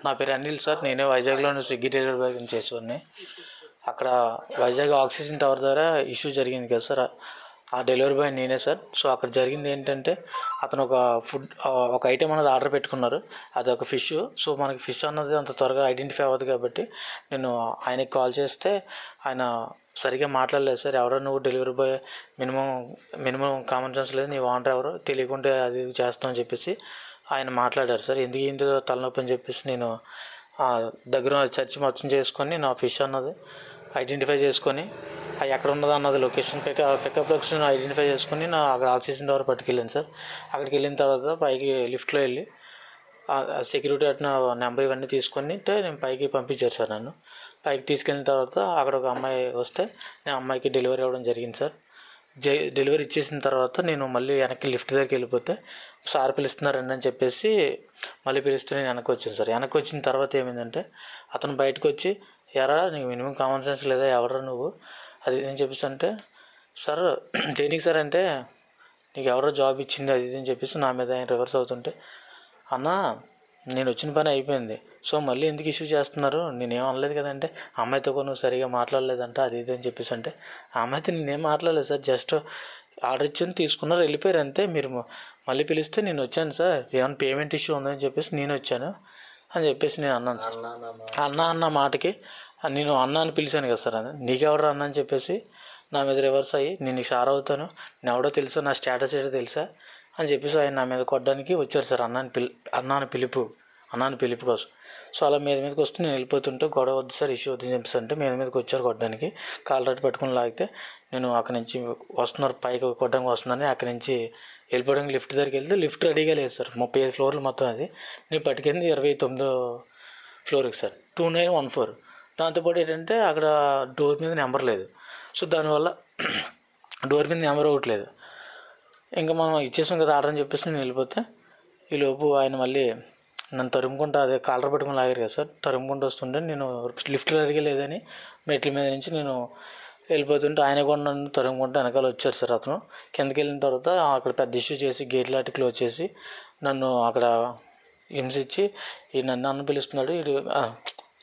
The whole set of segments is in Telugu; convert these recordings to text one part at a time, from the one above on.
నా పేరు అనిల్ సార్. నేనే వైజాగ్లోని స్విగ్గీ డెలివరీ బాయ్ చేసేవాడిని. అక్కడ వైజాగ్ ఆక్సిజన్ టవర్ ద్వారా ఇష్యూ జరిగింది కదా సార్, ఆ డెలివరీ బాయ్ నేనే సార్. సో అక్కడ జరిగింది ఏంటంటే, అతను ఒక ఐటెం అన్నది ఆర్డర్ పెట్టుకున్నారు. అది ఒక ఫిష్. సో మనకి ఫిష్ అన్నది అంత త్వరగా ఐడెంటిఫై అవ్వదు కాబట్టి నేను ఆయనకి కాల్ చేస్తే ఆయన సరిగ్గా మాట్లాడలేదు సార్. ఎవరో నువ్వు delivery boy, minimum common sense లేదు, నీ ఓనర్ ఎవరో తెలియకుంటే అది చేస్తామని చెప్పేసి ఆయన మాట్లాడారు సార్. ఏంటో తలనొప్పి అని చెప్పేసి నేను దగ్గర చర్చ్ మొత్తం చేసుకొని నా ఫిష్ అన్నది ఐడెంటిఫై చేసుకొని అది ఎక్కడ ఉన్నదో అన్నది లొకేషన్ పికప్ లొకేషన్ ఐడెంటిఫై చేసుకొని నా అక్కడ ఆక్సిజన్ టవర్ పట్టుకెళ్ళాను సార్. అక్కడికి వెళ్ళిన తర్వాత పైకి లిఫ్ట్లో వెళ్ళి సెక్యూరిటీ అట్లా నెంబర్ ఇవన్నీ తీసుకొని నేను పైకి పంపించారు సార్. నన్ను పైకి తీసుకెళ్ళిన తర్వాత అక్కడ ఒక అమ్మాయి వస్తే నేను అమ్మాయికి డెలివరీ అవ్వడం జరిగింది సార్. డెలివరీ ఇచ్చేసిన తర్వాత నేను మళ్ళీ వెనక్కి లిఫ్ట్ దగ్గరికి వెళ్ళిపోతే సార్ పిలుస్తున్నారండి అని చెప్పేసి మళ్ళీ పిలిస్తే నేను వెనక్కి వచ్చాను సార్. వెనక్కి వచ్చిన తర్వాత ఏమైందంటే, అతను బయటకు వచ్చి, ఎరా నీకు మినిమం కామన్ సెన్స్ లేదా, ఎవరా నువ్వు అది అని చెప్పేసి అంటే, సార్ దేనికి సార్ అంటే, నీకు ఎవరో జాబ్ ఇచ్చింది అది అని చెప్పేసి నా మీద ఆయన రివర్స్ అవుతుంటే, అన్న నేను వచ్చిన పని అయిపోయింది, సో మళ్ళీ ఎందుకు ఇష్యూ చేస్తున్నారు, నేనేం అనలేదు కదంటే, అమ్మాయితో నువ్వు సరిగా మాట్లాడలేదంట అది ఇది అని చెప్పేసి అంటే, ఆ అమ్మాయితో నేనేం మాట్లాడలేదు సార్, జస్ట్ ఆర్డర్ ఇచ్చింది తీసుకున్నారు వెళ్ళిపోయారు అంతే, మీరు మళ్ళీ పిలిస్తే నేను వచ్చాను సార్, ఏమైనా పేమెంట్ ఇష్యూ ఉందని చెప్పేసి నేను వచ్చాను అని చెప్పేసి నేను అన్నాను సార్. అన్న మాటకి నేను అన్న అని పిలిచాను కదా సార్, అని నీకెవరు అన్న అని చెప్పేసి నా మీద రివర్స్ అయ్యి, నేను నీకు సార్ అవుతాను, నేను ఎవడో తెలుసా, నా స్టేటస్ ఏదో తెలుసా అని చెప్పేసి ఆయన నా మీద కొట్టడానికి వచ్చారు సార్. అన్నాని పిలుపు కోసం. సో అలా మీదకి వస్తే నేను వెళ్ళిపోతుంటే, గొడవ వద్దు సార్, ఇష్యూ వద్దని చెప్పేసి అంటే మీదకి వచ్చారు కొట్టడానికి. కాల్ రెడ్ పట్టుకుని లాగితే నేను అక్కడి నుంచి వస్తున్నారు, పైకి కొట్టడానికి వస్తుందని అక్కడి నుంచి వెళ్ళిపోవడానికి లిఫ్ట్ దగ్గరికి వెళ్తే లిఫ్ట్ రెడీగా లేదు సార్. 35 ఫ్లోర్లు మొత్తం అది. నేను పట్టుకెళ్ళింది 29వ ఫ్లోర్కి సార్, 2914. దాంతోపాటు ఏంటంటే అక్కడ డోర్ మీద నెంబర్ లేదు. సో దానివల్ల డోర్ మీద నెంబర్ ఒకటి లేదు. ఇంకా మనం ఇచ్చేసాం కదా ఆర్డర్ అని చెప్పేసి నేను వెళ్ళిపోతే, ఈలోపు ఆయన మళ్ళీ నన్ను తరుముకుంటా, అదే కాలర్ పట్టుకుని లాగారు కదా సార్, తరుముకుంటూ వస్తుంటే నేను లిఫ్ట్ రెడీగా లేదని మెట్ల మీద నుంచి నేను వెళ్ళిపోతుంటే ఆయన కూడా నన్ను తరుముకుంటూ వెనకాల వచ్చారు సార్. అతను కిందకి వెళ్ళిన తర్వాత అక్కడ పెద్ద ఇష్యూ చేసి గేట్ లాంటి క్లోజ్ చేసి నన్ను అక్కడ హింసించి, ఈ నన్ను పిలుస్తున్నాడు,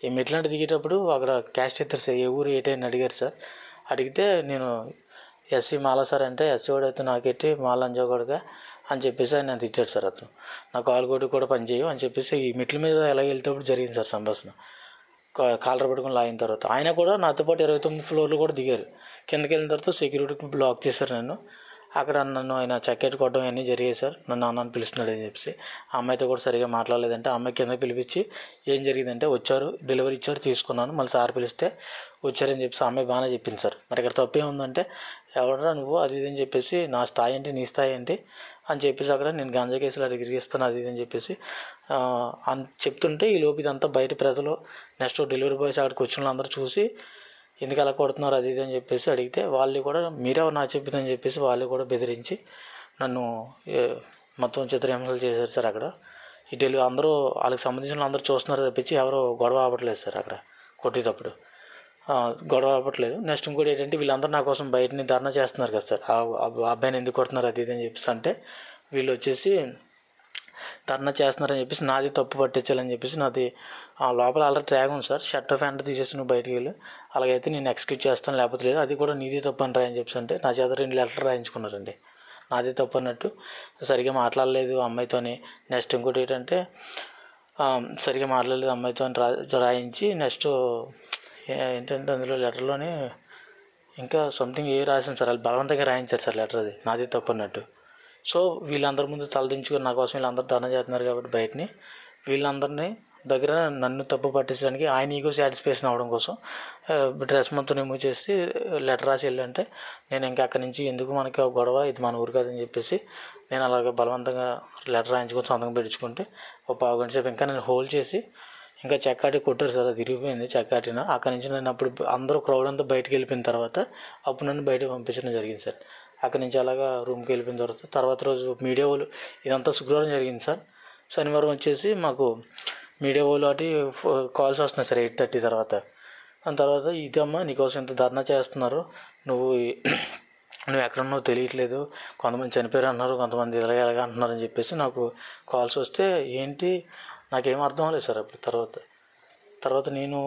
ఈ మెట్లాంటి దిగేటప్పుడు అక్కడ క్యాష్ ఎత్తారు సార్, ఏ ఊరు ఏటైనా అడిగారు సార్. అడిగితే నేను ఎస్సీ మాలా సార్ అంటే, ఎస్సీ వాడైతే నాకెట్టి మాలంజోగడుగా అని చెప్పేసి ఆయన తిట్టాడు సార్. అతను నా కాలు కొట్టి కూడా పని చేయవు అని చెప్పేసి ఈ మెట్ల మీద ఎలా వెళ్తేప్పుడు జరిగింది సార్ సంభాషణ. కాలర్ పట్టుకుని లాగిన తర్వాత ఆయన కూడా నాతో పాటు 29 ఫ్లోర్లు కూడా దిగారు. కిందకి వెళ్ళిన తర్వాత సెక్యూరిటీకి బ్లాక్ చేశారు నన్ను. అక్కడ నన్ను ఆయన చెక్కెట్ కొట్టడం అన్నీ జరిగాయి సార్. నన్ను అన్నాను పిలుస్తున్నాడు అని చెప్పేసి ఆ అమ్మాయితో కూడా సరిగా మాట్లాడలేదంటే, ఆ అమ్మాయి కింద పిలిపించి ఏం జరిగిందంటే, వచ్చారు డెలివరీ ఇచ్చారు తీసుకున్నాను, మళ్ళీ సార్ పిలిస్తే వచ్చారని చెప్పేసి ఆ అమ్మాయి బాగానే చెప్పింది సార్. మరి ఇక్కడ తప్పేముందంటే, ఎవడరా నువ్వు అది ఇది అని చెప్పేసి, నా స్థాయి ఏంటి నీ స్థాయి ఏంటి అని చెప్పేసి అక్కడ నేను గంజా కేసులు అడిగిస్తాను అది ఇది అని చెప్పేసి అని చెప్తుంటే, ఈ లోపు ఇదంతా బయట ప్రజలు నెక్స్ట్ డెలివరీ బాయ్స్ అక్కడికి వచ్చిన వాళ్ళందరూ చూసి ఎందుకు అలా కొడుతున్నారు అది ఇది అని చెప్పేసి అడిగితే, వాళ్ళు కూడా మీరెవరు నాకు చెప్పిందని చెప్పేసి వాళ్ళు కూడా బెదిరించి నన్ను మొత్తం చిత్రహింసలు చేశారు సార్. అక్కడ ఈ అందరూ వాళ్ళకి సంబంధించిన అందరూ చూస్తున్నారు తప్పించి ఎవరు గొడవ ఆపట్లేదు సార్. అక్కడ కొట్టేటప్పుడు గొడవ ఆపట్లేదు. నెక్స్ట్ ఇంకోటి ఏంటంటే, వీళ్ళందరూ నా కోసం బయటని ధర్నా చేస్తున్నారు కదా సార్, ఆ అబ్బాయిని ఎందుకు కొడుతున్నారు అది ఇది అని చెప్పేసి అంటే, వీళ్ళు వచ్చేసి ధర్నా చేస్తున్నారని చెప్పేసి నాది తప్పు పట్టించాలని చెప్పేసి నాది లోపల ఆల్రెడీ ట్యాగ్ ఉంది సార్, షర్ట్ ప్యాంట్ తీసేసి నువ్వు బయటికి వెళ్ళి, అలాగైతే నేను ఎక్స్క్యూజ్ చేస్తాను లేకపోతే లేదు, అది కూడా నీది తప్పు అని రాయని చెప్పేసి అంటే నా చేత 2 లెటర్లు రాయించుకున్నారండి. నాదే తప్పు అన్నట్టు, సరిగ్గా మాట్లాడలేదు అమ్మాయితోని. నెక్స్ట్ ఇంకోటి ఏంటంటే, సరిగ్గా మాట్లాడలేదు అమ్మాయితో రాయించి, నెక్స్ట్ ఏంటంటే అందులో లెటర్లోనే ఇంకా సంథింగ్ రాసింది సార్, వాళ్ళు బలవంతంగా రాయించారు సార్ లెటర్, అది నాదే తప్పు అన్నట్టు. సో వీళ్ళందరి ముందు తలదించుకొని నా కోసం వీళ్ళందరూ ధర్నా చేస్తున్నారు కాబట్టి బయటని వీళ్ళందరినీ దగ్గర నన్ను తప్పు పట్టించడానికి ఆయన ఈగో సాటిస్ఫాక్షన్ అవ్వడం కోసం డ్రెస్ మొత్తం రిమూవ్ చేసి లెటర్ రాసి వెళ్ళంటే, నేను ఇంకా అక్కడి నుంచి ఎందుకు మనకి ఒక గొడవ, ఇది మన ఊరు కాదని చెప్పేసి నేను అలాగే బలవంతంగా లెటర్ రాయించుకొని సంతకం పెట్టించుకుంటే ఒక 15 గంట సేపు ఇంకా నేను హోల్డ్ చేసి ఇంకా చెక్కాటి కొట్టారు సార్. అది తిరిగిపోయింది చెక్కాటిన. అక్కడి నుంచి నేను అప్పుడు అందరూ క్రౌడ్ అంతా బయటకు వెళ్ళిపోయిన తర్వాత అప్పుడు నన్ను బయటకు పంపించడం జరిగింది సార్. అక్కడి నుంచి అలాగా రూమ్కి వెళ్ళిపోయిన తర్వాత రోజు మీడియా వాళ్ళు, ఇదంతా శుక్రవారం జరిగింది సార్. శనివారం వచ్చేసి మాకు మీడియా వాళ్ళు అటు కాల్స్ వస్తున్నాయి సార్ 8:30 తర్వాత. దాని తర్వాత, ఇదమ్మా నీకోసం ఇంత ధర్నా చేస్తున్నారు, నువ్వు ఎక్కడున్నావు తెలియట్లేదు, కొంతమంది చనిపోయారు అన్నారు, కొంతమంది ఇలాగ అంటున్నారని చెప్పేసి నాకు కాల్స్ వస్తే, ఏంటి నాకేం అర్థం అవ్వలేదు సార్ అప్పుడు. తర్వాత నేను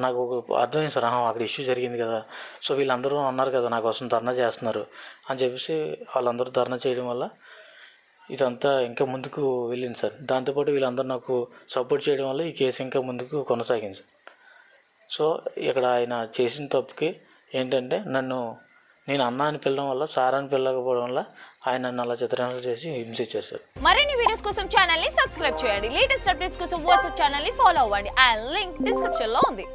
నాకు అర్థమైంది సార్, అక్కడ ఇష్యూ జరిగింది కదా, సో వీళ్ళందరూ అన్నారు కదా నా కోసం ధర్నా చేస్తున్నారు అని చెప్పేసి వాళ్ళందరూ ధర్నా చేయడం వల్ల ఇదంతా ఇంకా ముందుకు వెళ్ళింది సార్. దాంతోపాటు వీళ్ళందరూ నాకు సపోర్ట్ చేయడం వల్ల ఈ కేసు ఇంకా ముందుకు కొనసాగింది సార్. సో ఇక్కడ ఆయన చేసిన తప్పుకి ఏంటంటే నేను అన్న అని పిలవడం వల్ల, సార్ అని పిలవకపోవడం వల్ల ఆయన నన్ను అలా చిత్రహింసలు చేసి హింసించారు సార్. మరిన్ని వీడియోస్ కోసం ఛానల్ ని సబ్స్క్రైబ్ చేయండి. లేటెస్ట్ అప్డేట్స్ కోసం వాట్సాప్ ఛానల్ ని ఫాలో అవ్వండి. ఆ లింక్ డిస్క్రిప్షన్ లో ఉంది.